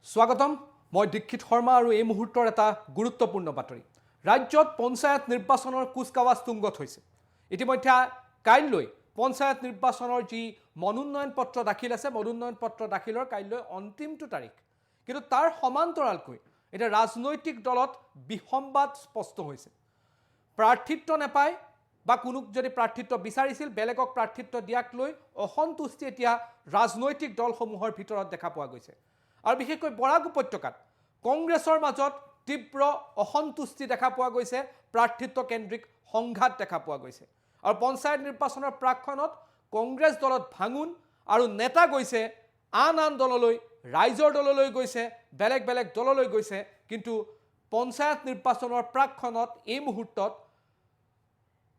স্বাগতম মই দীক্ষিত শৰ্মা আৰু এই মুহূৰ্তৰ এটা গুৰুত্বপূৰ্ণ বাতৰি ৰাজ্যত পঞ্চায়ত নিৰ্বাচনৰ কুচকাৱাজ তুংগত হৈছে ইতিমধ্যে কাইলৈ পঞ্চায়ত নিৰ্বাচনৰ যি মনোনয়ন পত্ৰ দাখিল আছে মনোনয়ন পত্ৰ দাখিলৰ কাইলৈ অন্তিমটো তাৰিখ কিন্তু তাৰ সমান্তৰালকৈ এটা ৰাজনৈতিক দলত বিসম্বাদ স্পষ্ট হৈছে প্ৰাৰ্থিত্ব নাপায় বা কোনো যদি প্ৰাৰ্থিত্ব বিচাৰিছিল বেলেগক প্ৰাৰ্থিত্ব দিয়াক লৈ অসন্তুষ্টি এতিয়া ৰাজনৈতিক দলসমূহৰ ভিতৰত দেখা পোৱা গৈছে আৰু বিশেষকৈ বৰাক উপত্যকাত কংগ্ৰেছৰ মাজত তীব্ৰ অসন্তুষ্টি দেখা পোৱা গৈছে প্ৰাৰ্থিত্ব কেন্দ্ৰিক সংঘাত দেখা পোৱা গৈছে আৰু পঞ্চায়ত নিৰ্বাচনৰ প্ৰাক্ষণত কংগ্ৰেছ দলত ভাঙুন আৰু নেতা গৈছে আন দললৈ ৰাইজৰ দললৈ গৈছে বেলেগ বেলেগ দললৈ গৈছে কিন্তু পঞ্চায়ত নিৰ্বাচনৰ প্ৰাক্ষণত এই মুহূৰ্তত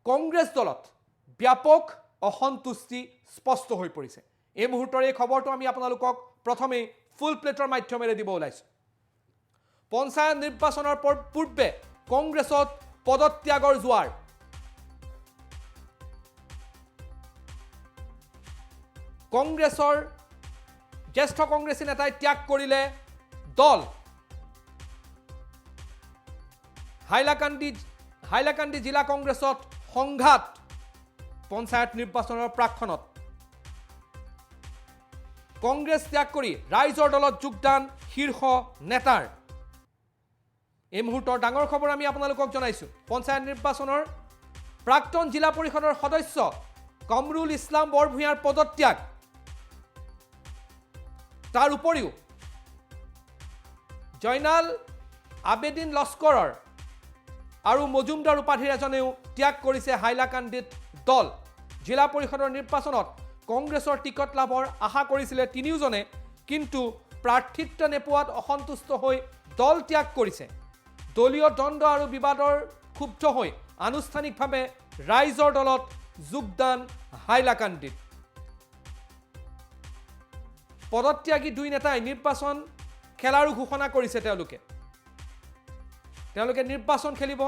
কংগ্ৰেছ দলত ব্যাপক অসন্তুষ্টি স্পষ্ট হৈ পৰিছে এই মুহূৰ্তৰ এই খবৰটো আমি আপোনালোকক প্ৰথমে ফুল প্লেটৰ মাধ্যমেৰে দিব ওলাইছো পঞ্চায়ত নিৰ্বাচনৰ পূৰ্বে কংগ্ৰেছত পদত্যাগৰ জোৱাৰ কংগ্ৰেছৰ জ্যেষ্ঠ কংগ্ৰেছী নেতাই ত্যাগ কৰিলে দল হাইলাকান্দি জিলা কংগ্ৰেছত সংঘাত পঞ্চায়ত নিৰ্বাচনৰ প্ৰাক্ষণত কংগ্ৰেছ ত্যাগ কৰি ৰাইজৰ দলত যোগদান শীৰ্ষ নেতাৰ এই মুহূৰ্তৰ ডাঙৰ খবৰ আমি আপোনালোকক জনাইছো পঞ্চায়ত নিৰ্বাচনৰ প্ৰাক্তন জিলা পৰিষদৰ সদস্য কামৰুল ইছলাম বৰভূঞাৰ পদত্যাগ তাৰ উপৰিও জয়নাল আবেদিন লস্কৰৰ আৰু মজুমদাৰ উপাধিৰ এজনেও ত্যাগ কৰিছে হাইলাকান্দিত দল জিলা পৰিষদৰ নিৰ্বাচনত কংগ্ৰেছৰ টিকট লাভৰ আশা কৰিছিলে তিনিওজনে কিন্তু প্ৰাৰ্থিত্ব নেপোৱাত অসন্তুষ্ট হৈ দল ত্যাগ কৰিছে দলীয় দ্বন্দ্ব আৰু বিবাদৰ ক্ষুব্ধ হৈ আনুষ্ঠানিকভাৱে ৰাইজৰ দলত যোগদান হাইলাকান্দিত পদত্যাগী দুই নেতাই নিৰ্বাচন খেলাৰো ঘোষণা কৰিছে তেওঁলোকে নিৰ্বাচন খেলিব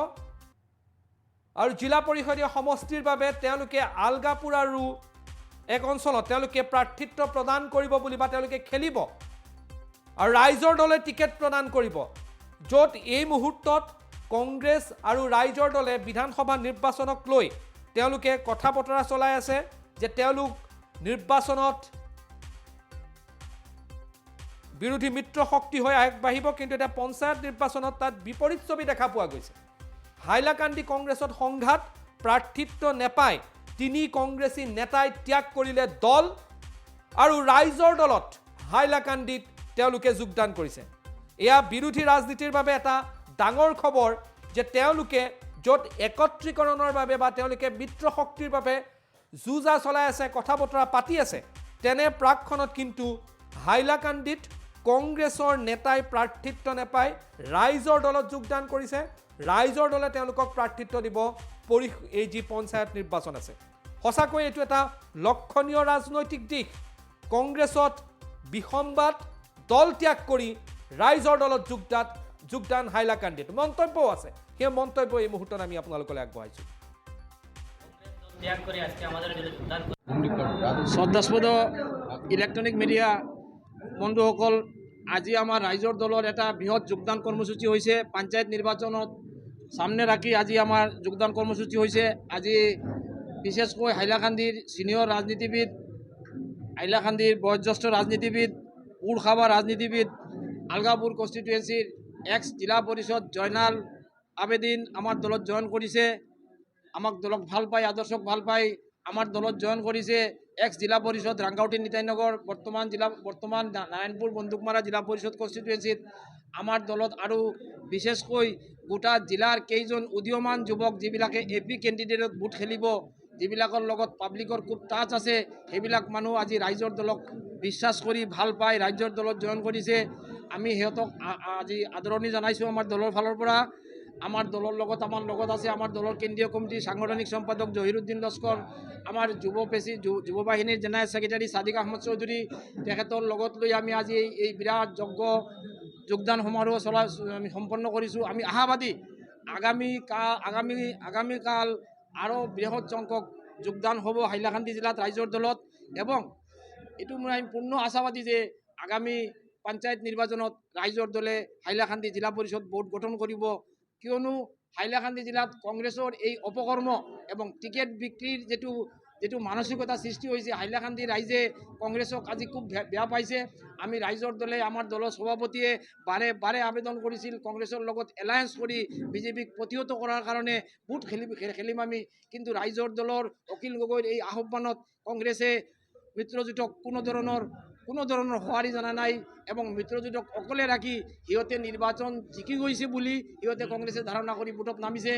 আৰু জিলা পৰিষদীয় সমষ্টিৰ বাবে তেওঁলোকে আলগাপুৰ আৰু এক অঞ্চলত তেওঁলোকে প্ৰাৰ্থিত্ব প্ৰদান কৰিব বুলি বা তেওঁলোকে খেলিব আৰু ৰাইজৰ দলে টিকেট প্ৰদান কৰিব য'ত এই মুহূৰ্তত কংগ্ৰেছ আৰু ৰাইজৰ দলে বিধানসভা নিৰ্বাচনক লৈ তেওঁলোকে কথা বতৰা চলাই আছে যে তেওঁলোক নিৰ্বাচনত বিৰোধী মিত্ৰ শক্তি হৈ আগবাঢ়িব কিন্তু এটা পঞ্চায়ত নিৰ্বাচনত তাত বিপৰীত ছবি দেখা পোৱা গৈছে হাইলাকান্দি কংগ্ৰেছত সংঘাত প্ৰাৰ্থিত্ব নেপায় তিনি কংগ্ৰেছী নেতাই ত্যাগ কৰিলে দল আৰু ৰাইজৰ দলত হাইলাকান্দিত তেওঁলোকে যোগদান কৰিছে এয়া বিৰোধী ৰাজনীতিৰ বাবে এটা ডাঙৰ খবৰ যে তেওঁলোকে য'ত একত্ৰীকৰণৰ বাবে বা তেওঁলোকে মিত্ৰ শক্তিৰ বাবে যুঁজা চলাই আছে কথা বতৰা পাতি আছে তেনে প্ৰাক্ষণত কিন্তু হাইলাকান্দিত কংগ্ৰেছৰ নেতাই প্ৰাৰ্থিত্ব নেপায় ৰাইজৰ দলত যোগদান কৰিছে ৰাইজৰ দলে তেওঁলোকক প্ৰাৰ্থিত্ব দিব এই যি পঞ্চায়ত নিৰ্বাচন আছে সঁচাকৈ এইটো এটা লক্ষণীয় ৰাজনৈতিক দিশ কংগ্ৰেছত বিসম্বাদ দল ত্যাগ কৰি ৰাইজৰ দলত যোগদান হাইলাকান্দিত মন্তব্যও আছে সেই মন্তব্য এই মুহূৰ্তত আমি আপোনালোকলৈ আগবঢ়াইছোঁ শ্ৰদ্ধাস্পদ ইলেক্ট্ৰনিক মিডিয়া বন্ধুসকল আজি আমাৰ ৰাইজৰ দলৰ এটা বৃহৎ যোগদান কৰ্মসূচী হৈছে পঞ্চায়ত নিৰ্বাচনত সামনে ৰাখি আজি আমাৰ যোগদান কৰ্মসূচী হৈছে আজি বিশেষকৈ হাইলাকান্দিৰ সিনিয়ৰ ৰাজনীতিবিদ হাইলাকান্দিৰ বয়োজ্যেষ্ঠ ৰাজনীতিবিদ উৰখাবা ৰাজনীতিবিদ আলগাপুৰ কনষ্টিটুৱেঞ্চিৰ এক্স জিলা পৰিষদ জয়নাল আবেদিন আমাৰ দলত জইন কৰিছে আমাক দলক ভাল পায় আদৰ্শক ভাল পায় আমাৰ দলত জইন কৰিছে এক্স জিলা পৰিষদ ৰাংগাউটি নিতাইনগৰ বৰ্তমান নাৰায়ণপুৰ বন্দুকমাৰা জিলা পৰিষদ কনষ্টিটুৱেঞ্চিত আমাৰ দলত আৰু বিশেষকৈ গোটা জিলাৰ কেইজন উদীয়মান যুৱক যিবিলাকে এপি কেণ্ডিডেটত ভোট খেলিব যিবিলাকৰ লগত পাব্লিকৰ খুব টাচ আছে সেইবিলাক মানুহ আজি ৰাইজৰ দলক বিশ্বাস কৰি ভাল পায় ৰাইজৰ দলত জইন কৰিছে আমি সিহঁতক আজি আদৰণি জনাইছোঁ আমাৰ দলৰ ফালৰ পৰা আমাৰ দলৰ লগত আছে আমাৰ দলৰ কেন্দ্ৰীয় কমিটিৰ সাংগঠনিক সম্পাদক জহিৰুদ্দিন লস্কৰ আমাৰ যুৱ বাহিনীৰ জেনেৰেল ছেক্ৰেটাৰী ছাদিক আহমদ চৌধুৰী তেখেতৰ লগত লৈ আমি আজি এই বিৰাট যোগদান সমাৰোহ আমি সম্পন্ন কৰিছোঁ আমি আশাবাদী আগামীকাল আৰু বৃহৎ সংখ্যক যোগদান হ'ব হাইলাকান্দি জিলাত ৰাইজৰ দলত এবং এইটো মই আমি পূৰ্ণ আশাবাদী যে আগামী পঞ্চায়ত নিৰ্বাচনত ৰাইজৰ দলে হাইলাকান্দি জিলা পৰিষদ বোৰ্ড গঠন কৰিব, কিয়নো হাইলাকান্দি জিলাত কংগ্ৰেছৰ এই অপকৰ্ম এবং টিকেট বিক্ৰীৰ যিটো মানসিকতা সৃষ্টি হৈছে, হাইলাকান্দি ৰাইজে কংগ্ৰেছক আজি খুব বেয়া পাইছে। আমি ৰাইজৰ দলে আমাৰ দলৰ সভাপতিয়ে বাৰে বাৰে আবেদন কৰিছিল কংগ্ৰেছৰ লগত এলায়েন্স কৰি বিজেপিক প্ৰতিহত কৰাৰ কাৰণে বুট খেলিম আমি, কিন্তু ৰাইজৰ দলৰ অখিল গগৈৰ এই আহ্বানত কংগ্ৰেছে মিত্ৰজোঁটক কোনো ধৰণৰ সঁহাৰি জনা নাই এবং মিত্ৰজোঁটক অকলে ৰাখি সিহঁতে নিৰ্বাচন জিকি গৈছে বুলি সিহঁতে কংগ্ৰেছে ধাৰণা কৰি বুটত নামিছে।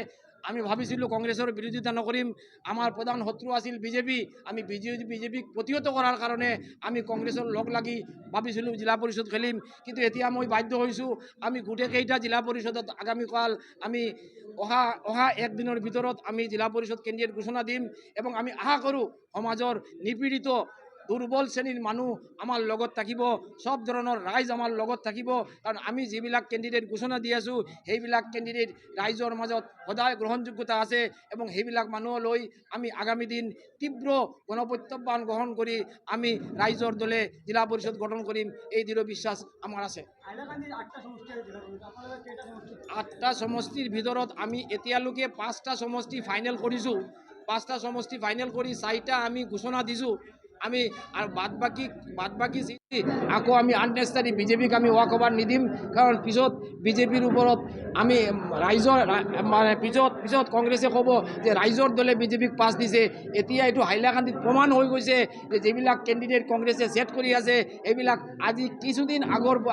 আমি ভাবিছিলোঁ কংগ্ৰেছৰ বিৰোধিতা নকৰিম, আমাৰ প্ৰধান শত্ৰু আছিল বিজেপি, আমি বিজেপিক প্ৰতিহত কৰাৰ কাৰণে আমি কংগ্ৰেছৰ লগ লাগি ভাবিছিলোঁ জিলা পৰিষদ খেলিম, কিন্তু এতিয়া মই বাধ্য হৈছোঁ। আমি গোটেইকেইটা জিলা পৰিষদত আগামীকাল আমি অহা একদিনৰ ভিতৰত আমি জিলা পৰিষদ কেণ্ডিডেট ঘোষণা দিম এবং আমি আশা কৰোঁ সমাজৰ নিপীড়িত দুৰ্বল শ্ৰেণীৰ মানুহ আমাৰ লগত থাকিব, সব ধৰণৰ ৰাইজ আমাৰ লগত থাকিব, কাৰণ আমি যিবিলাক কেণ্ডিডেট ঘোষণা দি আছোঁ সেইবিলাক কেণ্ডিডেট ৰাইজৰ মাজত সদায় গ্ৰহণযোগ্যতা আছে এবং সেইবিলাক মানুহলৈ আমি আগামী দিন তীব্ৰ গণপ্ৰত্যাহ্বান গ্ৰহণ কৰি আমি ৰাইজৰ দলে জিলা পৰিষদ গঠন কৰিম, এই দৃঢ় বিশ্বাস আমাৰ আছে। 8টা সমষ্টিৰ ভিতৰত আমি এতিয়ালৈকে 5টা সমষ্টি ফাইনেল কৰিছোঁ, 5টা সমষ্টি ফাইনেল কৰি 4টা আমি ঘোষণা দিছোঁ। আমি আৰ বাদ বাকি আকৌ আমি আননেচাৰি বিজেপিক আমি ৱাকঅভাৰ নিদিম, কাৰণ পিছত বিজেপিৰ ওপৰত আমি ৰাইজৰ মানে পিছত কংগ্ৰেছে ক'ব যে ৰাইজৰ দলে বিজেপিক পাছ দিছে। এতিয়া এইটো হাইলাকান্দিত প্ৰমাণ হৈ গৈছে যে যিবিলাক কেণ্ডিডেট কংগ্ৰেছে ছেট কৰি আছে এইবিলাক আজি কিছুদিন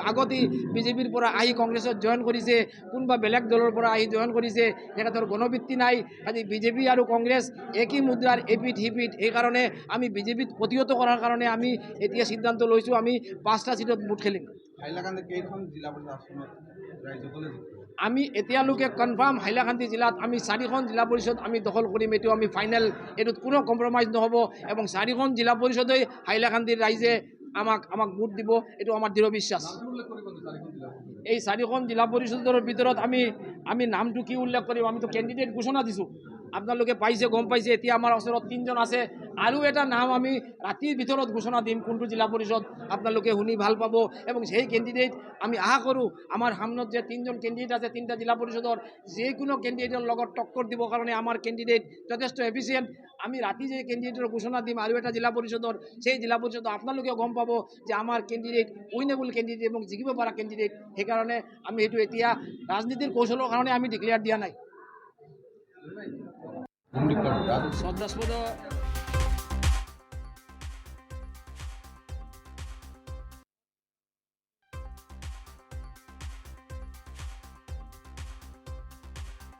আগতেই বিজেপিৰ পৰা আহি কংগ্ৰেছত জইন কৰিছে, কোনোবা বেলেগ দলৰ পৰা আহি জইন কৰিছে, তেখেতৰ গণভিত্তি নাই। আজি বিজেপি আৰু কংগ্ৰেছ একই মুদ্ৰাৰ এপিঠ সিপিঠ, সেইকাৰণে আমি বিজেপিত প্ৰতিহত কৰাৰ কাৰণে আমি এতিয়া সিদ্ধান্ত লৈছোঁ আমি 5টা সিটত বুট খেলিম। আমি এতিয়ালৈকে কনফাৰ্ম হাইলাকান্দি জিলাত আমি 4খন জিলা পৰিষদ আমি দখল কৰিম, এইটো আমি ফাইনেল, এইটোত কোনো কম্প্ৰমাইজ নহ'ব এবং 4খন জিলা পৰিষদেই হাইলাকান্দিৰ ৰাইজে আমাক ভোট দিব, এইটো আমাৰ দৃঢ় বিশ্বাস। এই 4খন জিলা পৰিষদৰ ভিতৰত আমি নামটো কি উল্লেখ কৰিম, আমিতো কেণ্ডিডেট ঘোষণা দিছোঁ, আপোনালোকে পাইছে, গম পাইছে। এতিয়া আমাৰ ওচৰত 3জন আছে, আৰু এটা নাম আমি ৰাতিৰ ভিতৰত ঘোষণা দিম কোনটো জিলা পৰিষদ, আপোনালোকে শুনি ভাল পাব এবং সেই কেণ্ডিডেট আমি আশা কৰোঁ আমাৰ সামনত যে 3জন কেণ্ডিডেট আছে 3টা জিলা পৰিষদৰ যিকোনো কেণ্ডিডেটৰ লগত টক্কৰ দিবৰ কাৰণে আমাৰ কেণ্ডিডেট যথেষ্ট এফিচিয়েণ্ট। আমি ৰাতি যে কেণ্ডিডেটৰ ঘোষণা দিম আৰু এটা জিলা পৰিষদৰ, সেই জিলা পৰিষদত আপোনালোকে গম পাব যে আমাৰ কেণ্ডিডেট উইনেবল কেণ্ডিডেট এবং জিকিব পৰা কেণ্ডিডেট। সেইকাৰণে আমি এইটো এতিয়া ৰাজনীতিৰ কৌশলৰ কাৰণে আমি ডিক্লেয়াৰ দিয়া নাই। শ্ৰদ্ধাস্পদ